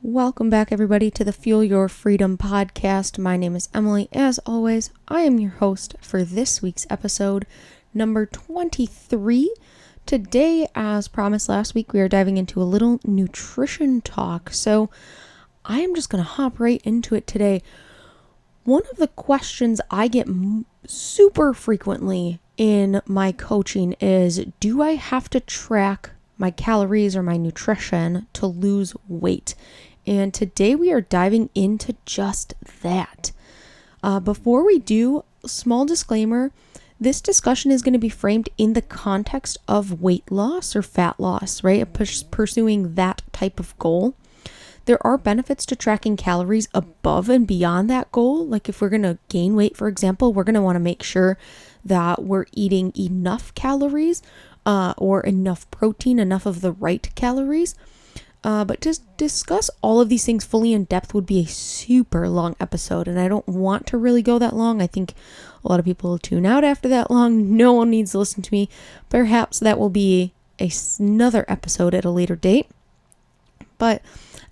Welcome back, everybody, to the Fuel Your Freedom podcast. My name is Emily. As always, I am your host for this week's episode, number 23. Today, as promised last week, we are diving into a little nutrition talk. So I am just going to hop right into it today. One of the questions I get super frequently in my coaching is, do I have to track my calories or my nutrition to lose weight? And today we are diving into just that. Before we do, small disclaimer, this discussion is going to be framed in the context of weight loss or fat loss, right? Pursuing that type of goal. There are benefits to tracking calories above and beyond that goal. Like if we're going to gain weight, for example, we're going to want to make sure that we're eating enough calories or enough protein, enough of the right calories. But to discuss all of these things fully in depth would be a super long episode, and I don't want to really go that long. I think a lot of people will tune out after that long. No one needs to listen to me. Perhaps that will be another episode at a later date. But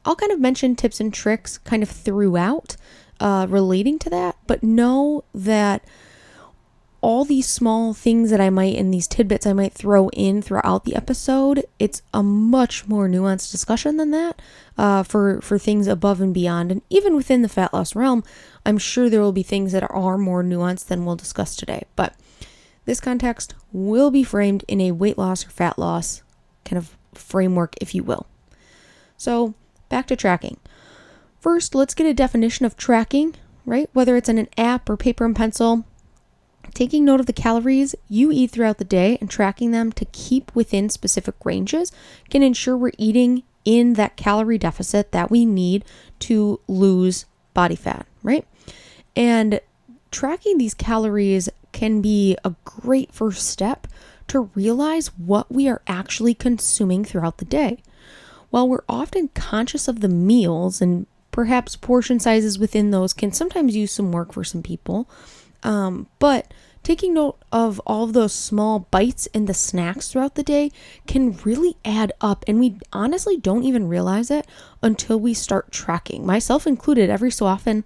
I'll kind of mention tips and tricks kind of throughout relating to that, but know that all these small things that I might, and these tidbits I might throw in throughout the episode, it's a much more nuanced discussion than that for things above and beyond. And even within the fat loss realm, I'm sure there will be things that are more nuanced than we'll discuss today. But this context will be framed in a weight loss or fat loss kind of framework, if you will. So back to tracking. First, let's get a definition of tracking, right? Whether it's in an app or paper and pencil. Taking note of the calories you eat throughout the day and tracking them to keep within specific ranges can ensure we're eating in that calorie deficit that we need to lose body fat, right? And tracking these calories can be a great first step to realize what we are actually consuming throughout the day. While we're often conscious of the meals and perhaps portion sizes within those can sometimes use some work for some people, but taking note of all of those small bites in the snacks throughout the day can really add up, and we honestly don't even realize it until we start tracking, myself included. Every so often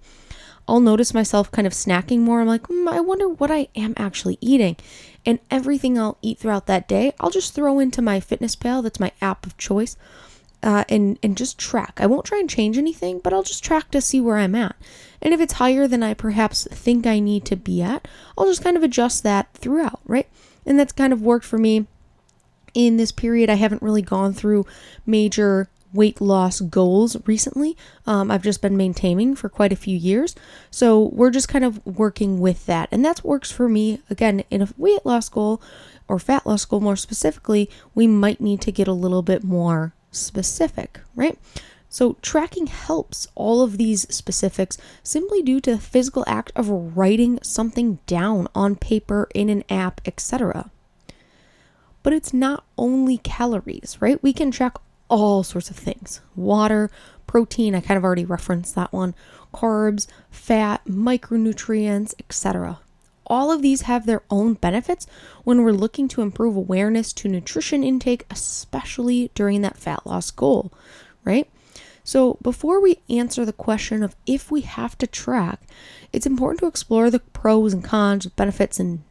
I'll notice myself kind of snacking more. I'm like, I wonder what I am actually eating, and everything I'll eat throughout that day I'll just throw into my FitnessPal. That's my app of choice. And just track. I won't try and change anything, but I'll just track to see where I'm at. And if it's higher than I perhaps think I need to be at, I'll just kind of adjust that throughout, right? And that's kind of worked for me in this period. I haven't really gone through major weight loss goals recently. I've just been maintaining for quite a few years. So we're just kind of working with that. And that works for me. Again, in a weight loss goal or fat loss goal more specifically, we might need to get a little bit more specific, right? So tracking helps all of these specifics simply due to the physical act of writing something down on paper, in an app, etc. But it's not only calories, right? We can track all sorts of things. Water, protein, I kind of already referenced that one, carbs, fat, micronutrients, etc. All of these have their own benefits when we're looking to improve awareness to nutrition intake, especially during that fat loss goal, right? So before we answer the question of if we have to track, it's important to explore the pros and cons, benefits and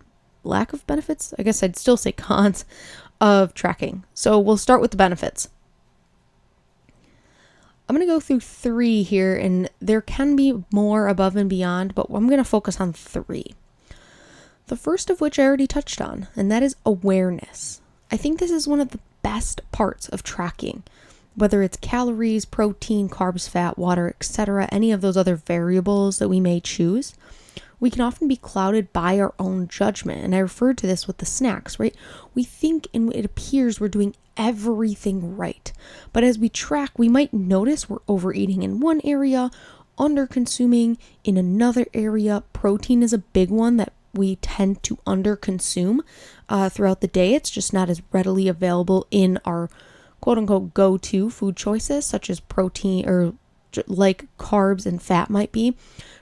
lack of benefits. I guess I'd still say cons of tracking. So we'll start with the benefits. I'm going to go through 3 here, and there can be more above and beyond, but I'm going to focus on 3. The first of which I already touched on, and that is awareness. I think this is one of the best parts of tracking, whether it's calories, protein, carbs, fat, water, etc., any of those other variables that we may choose. We can often be clouded by our own judgment, and I referred to this with the snacks, right? We think and it appears we're doing everything right, but as we track, we might notice we're overeating in one area, under-consuming in another area. Protein is a big one that we tend to under-consume throughout the day. It's just not as readily available in our quote-unquote go-to food choices, such as protein or like carbs and fat might be.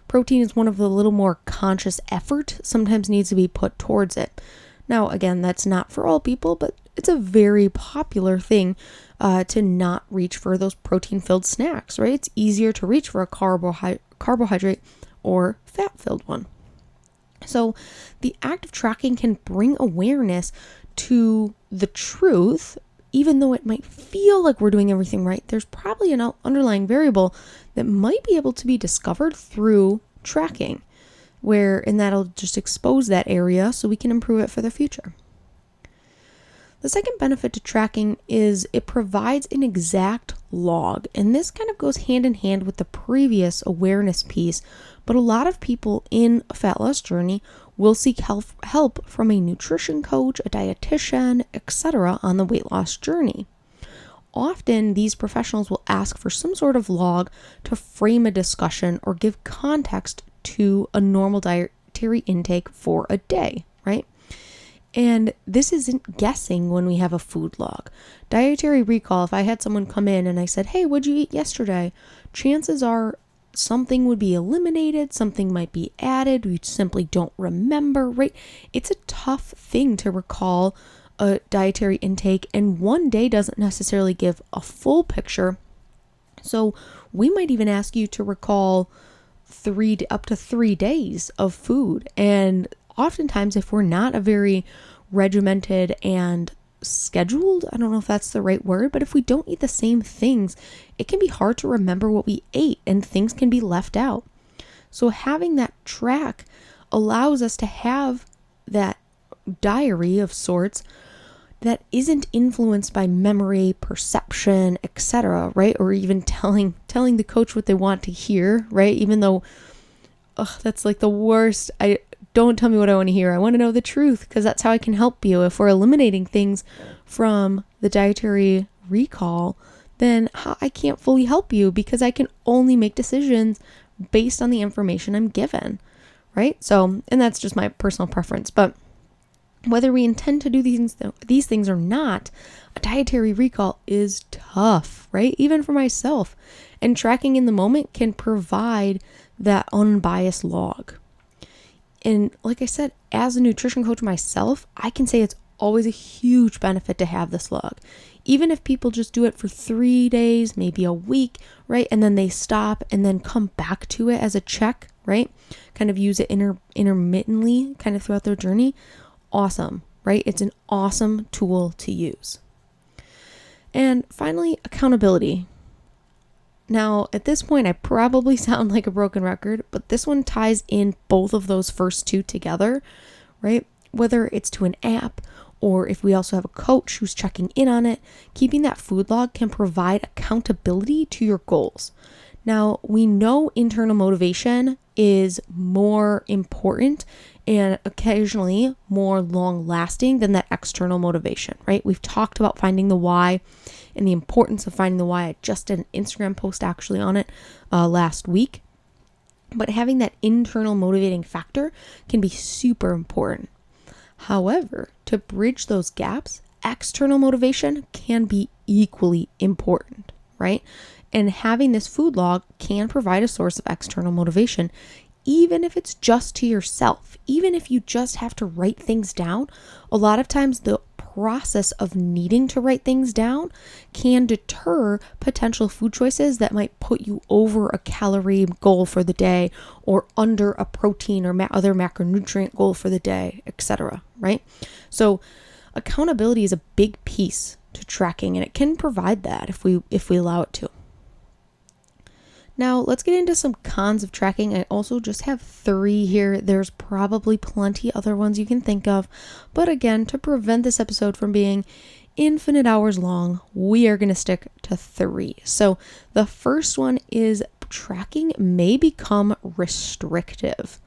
Protein is one of the little more conscious effort sometimes needs to be put towards it. Now, again, that's not for all people, but it's a very popular thing to not reach for those protein-filled snacks, right? It's easier to reach for a carbohydrate or fat-filled one. So the act of tracking can bring awareness to the truth. Even though it might feel like we're doing everything right, there's probably an underlying variable that might be able to be discovered through tracking, and that'll just expose that area so we can improve it for the future. The second benefit to tracking is it provides an exact log, and this kind of goes hand in hand with the previous awareness piece, but a lot of people in a fat loss journey will seek help from a nutrition coach, a dietitian, etc. on the weight loss journey. Often, these professionals will ask for some sort of log to frame a discussion or give context to a normal dietary intake for a day, right? And this isn't guessing when we have a food log. Dietary recall, if I had someone come in and I said, hey, what'd you eat yesterday? Chances are something would be eliminated, something might be added, we simply don't remember, right? It's a tough thing to recall a dietary intake, and one day doesn't necessarily give a full picture. So we might even ask you to recall up to 3 days of food. And oftentimes, if we're not a very regimented and scheduled, I don't know if that's the right word, but if we don't eat the same things, it can be hard to remember what we ate and things can be left out. So having that track allows us to have that diary of sorts that isn't influenced by memory, perception, etc., right? Or even telling the coach what they want to hear, right? Even though that's like the worst. Don't tell me what I want to hear. I want to know the truth, because that's how I can help you. If we're eliminating things from the dietary recall, then I can't fully help you, because I can only make decisions based on the information I'm given, right? So, and that's just my personal preference. But whether we intend to do these things or not, a dietary recall is tough, right? Even for myself. And tracking in the moment can provide that unbiased log. And like I said, as a nutrition coach myself, I can say it's always a huge benefit to have this log. Even if people just do it for 3 days, maybe a week, right? And then they stop and then come back to it as a check, right? Kind of use it intermittently kind of throughout their journey. Awesome, right? It's an awesome tool to use. And finally, accountability. Now, at this point, I probably sound like a broken record, but this one ties in both of those first two together, right? Whether it's to an app or if we also have a coach who's checking in on it, keeping that food log can provide accountability to your goals. Now, we know internal motivation is more important and occasionally more long-lasting than that external motivation, right? We've talked about finding the why and the importance of finding the why. I just did an Instagram post actually on it last week. But having that internal motivating factor can be super important. However, to bridge those gaps, external motivation can be equally important, right? And having this food log can provide a source of external motivation, even if it's just to yourself. Even if you just have to write things down, a lot of times the process of needing to write things down can deter potential food choices that might put you over a calorie goal for the day or under a protein or other macronutrient goal for the day, etc., right? So accountability is a big piece to tracking, and it can provide that if we allow it to. Now, let's get into some cons of tracking. I also just have 3 here. There's probably plenty other ones you can think of. But again, to prevent this episode from being infinite hours long, we are going to stick to 3. So the first one is tracking may become restrictive.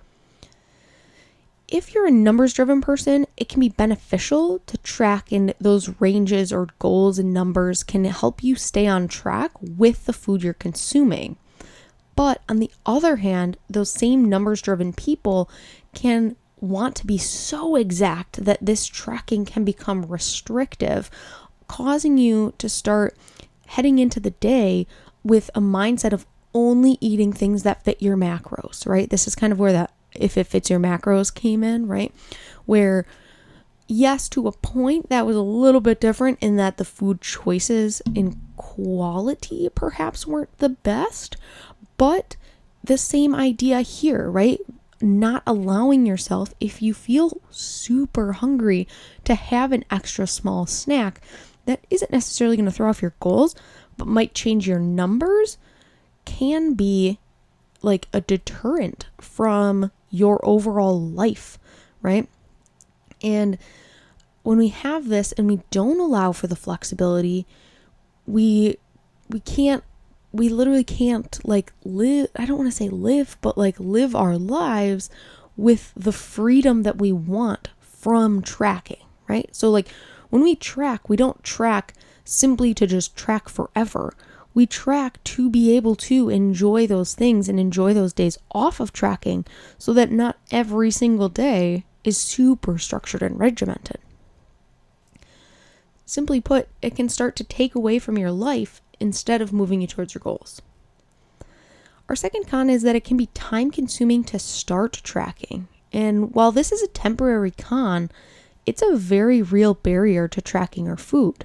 If you're a numbers-driven person, it can be beneficial to track, and those ranges or goals and numbers can help you stay on track with the food you're consuming. But on the other hand, those same numbers-driven people can want to be so exact that this tracking can become restrictive, causing you to start heading into the day with a mindset of only eating things that fit your macros, right? This is kind of where that if it fits your macros came in, right? Where yes, to a point that was a little bit different in that the food choices in quality perhaps weren't the best, but the same idea here, right? Not allowing yourself, if you feel super hungry, to have an extra small snack that isn't necessarily going to throw off your goals, but might change your numbers, can be like a deterrent from your overall life, right? And when we have this and we don't allow for the flexibility, we literally can't like live, I don't want to say live, but like live our lives with the freedom that we want from tracking, right? So like when we track, we don't track simply to just track forever. We track to be able to enjoy those things and enjoy those days off of tracking so that not every single day is super structured and regimented. Simply put, it can start to take away from your life instead of moving you towards your goals. Our second con is that it can be time consuming to start tracking. And while this is a temporary con, it's a very real barrier to tracking your food.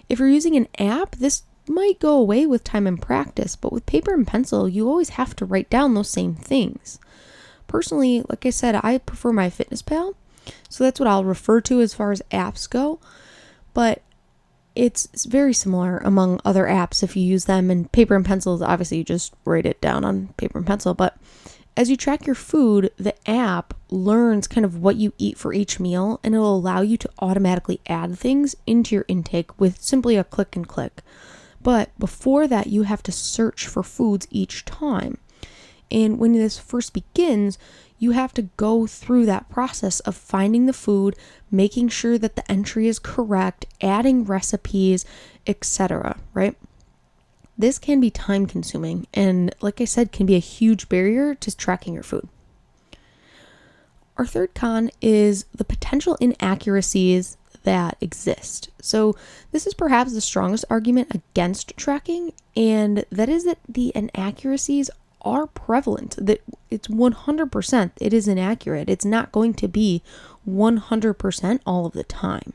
If you're using an app, this might go away with time and practice, but with paper and pencil, you always have to write down those same things. Personally, like I said, I prefer MyFitnessPal, so that's what I'll refer to as far as apps go. But it's very similar among other apps if you use them. And paper and pencil is obviously you just write it down on paper and pencil. But as you track your food, the app learns kind of what you eat for each meal, and it'll allow you to automatically add things into your intake with simply a click and click. But before that, you have to search for foods each time. And when this first begins, you have to go through that process of finding the food, making sure that the entry is correct, adding recipes, etc., right? This can be time consuming and, like I said, can be a huge barrier to tracking your food. Our third con is the potential inaccuracies that exist. So this is perhaps the strongest argument against tracking, and that is that the inaccuracies are prevalent, that it's 100%, it is inaccurate. It's not going to be 100% all of the time.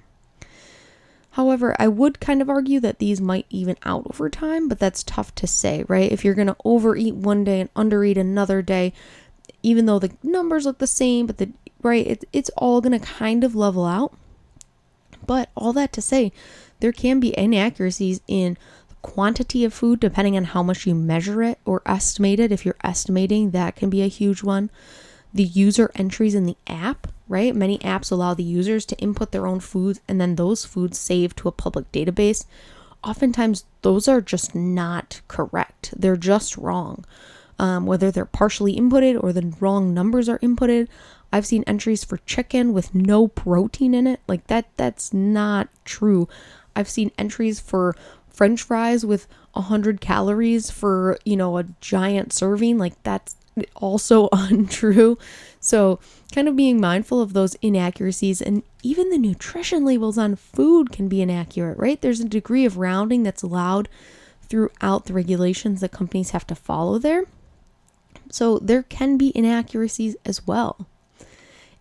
However, I would kind of argue that these might even out over time, but that's tough to say, right? If you're going to overeat one day and undereat another day, even though the numbers look the same, but it's all going to kind of level out. But all that to say, there can be inaccuracies in quantity of food depending on how much you measure it or estimate it. If you're estimating, that can be a huge one. The user entries in the app, right? Many apps allow the users to input their own foods and then those foods save to a public database. Oftentimes those are just not correct. They're just wrong. Whether they're partially inputted or the wrong numbers are inputted. I've seen entries for chicken with no protein in it. Like that's not true. I've seen entries for French fries with 100 calories for, a giant serving. Like that's also untrue. So kind of being mindful of those inaccuracies, and even the nutrition labels on food can be inaccurate, right? There's a degree of rounding that's allowed throughout the regulations that companies have to follow there. So there can be inaccuracies as well.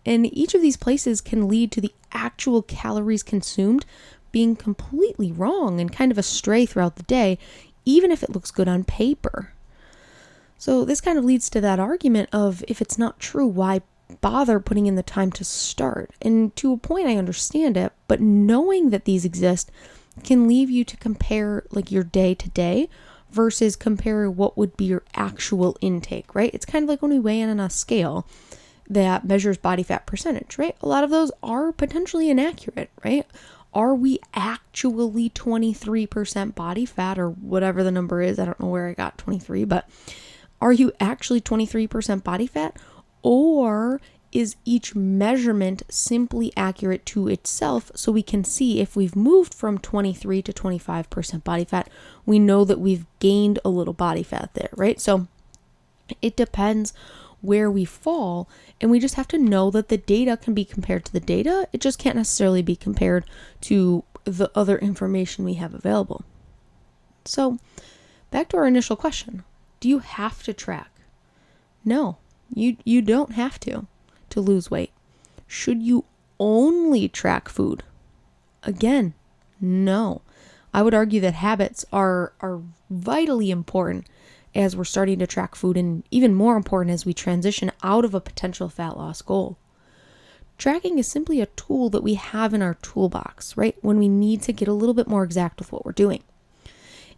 And each of these places can lead to the actual calories consumed being completely wrong and kind of astray throughout the day, even if it looks good on paper. So this kind of leads to that argument of, if it's not true, why bother putting in the time to start? And to a point, I understand it, but knowing that these exist can leave you to compare like your day to day versus compare what would be your actual intake, right? It's kind of like when we weigh in on a scale that measures body fat percentage, right? A lot of those are potentially inaccurate, right? Are we actually 23% body fat or whatever the number is? I don't know where I got 23, but are you actually 23% body fat? Or is each measurement simply accurate to itself so we can see if we've moved from 23 to 25% body fat, we know that we've gained a little body fat there, right? So it depends where we fall, and we just have to know that the data can be compared to the data. It just can't necessarily be compared to the other information we have available. So back to our initial question. Do you have to track? No, you don't have to lose weight. Should you only track food? Again, no. I would argue that habits are vitally important as we're starting to track food, and even more important as we transition out of a potential fat loss goal. Tracking is simply a tool that we have in our toolbox, right? When we need to get a little bit more exact with what we're doing.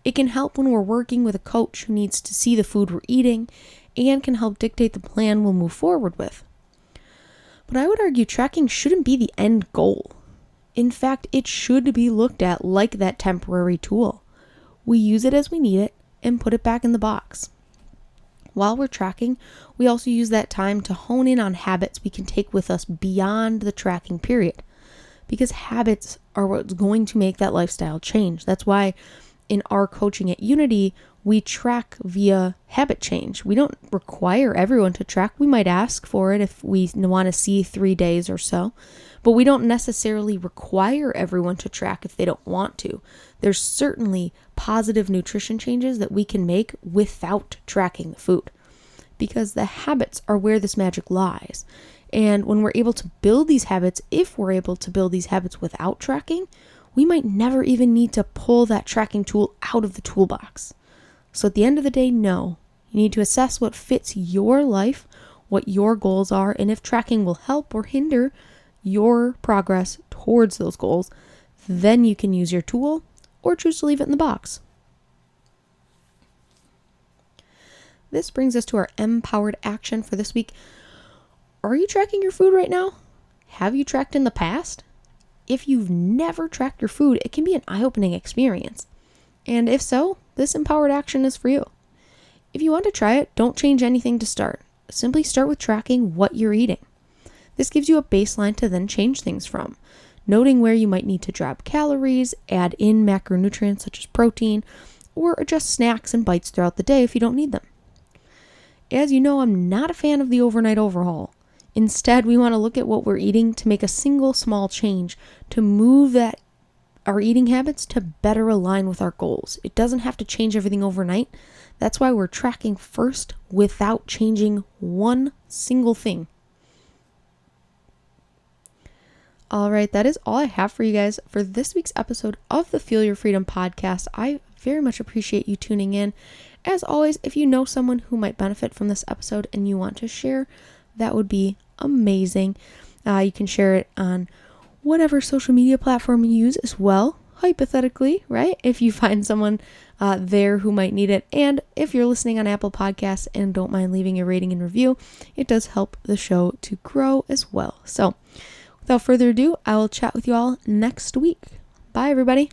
It can help when we're working with a coach who needs to see the food we're eating and can help dictate the plan we'll move forward with. But I would argue tracking shouldn't be the end goal. In fact, it should be looked at like that temporary tool. We use it as we need it and put it back in the box. While we're tracking, we also use that time to hone in on habits we can take with us beyond the tracking period, because habits are what's going to make that lifestyle change. That's why in our coaching at Unity, we track via habit change. We don't require everyone to track. We might ask for it if we want to see 3 days or so, but we don't necessarily require everyone to track if they don't want to. There's certainly positive nutrition changes that we can make without tracking the food, because the habits are where this magic lies. And when we're able to build these habits, if we're able to build these habits without tracking, we might never even need to pull that tracking tool out of the toolbox. So at the end of the day, no. You need to assess what fits your life, what your goals are, and if tracking will help or hinder your progress towards those goals, then you can use your tool or choose to leave it in the box. This brings us to our empowered action for this week. Are you tracking your food right now? Have you tracked in the past? If you've never tracked your food, it can be an eye-opening experience. And if so, this empowered action is for you. If you want to try it, don't change anything to start. Simply start with tracking what you're eating. This gives you a baseline to then change things from, noting where you might need to drop calories, add in macronutrients such as protein, or adjust snacks and bites throughout the day if you don't need them. As you know, I'm not a fan of the overnight overhaul. Instead, we want to look at what we're eating to make a single small change to move our eating habits to better align with our goals. It doesn't have to change everything overnight. That's why we're tracking first without changing one single thing. All right, that is all I have for you guys for this week's episode of the Feel Your Freedom podcast. I very much appreciate you tuning in. As always, if you know someone who might benefit from this episode and you want to share, that would be amazing. You can share it on whatever social media platform you use as well, hypothetically, right? If you find someone there who might need it. And if you're listening on Apple Podcasts and don't mind leaving a rating and review, it does help the show to grow as well. So without further ado, I will chat with you all next week. Bye, everybody.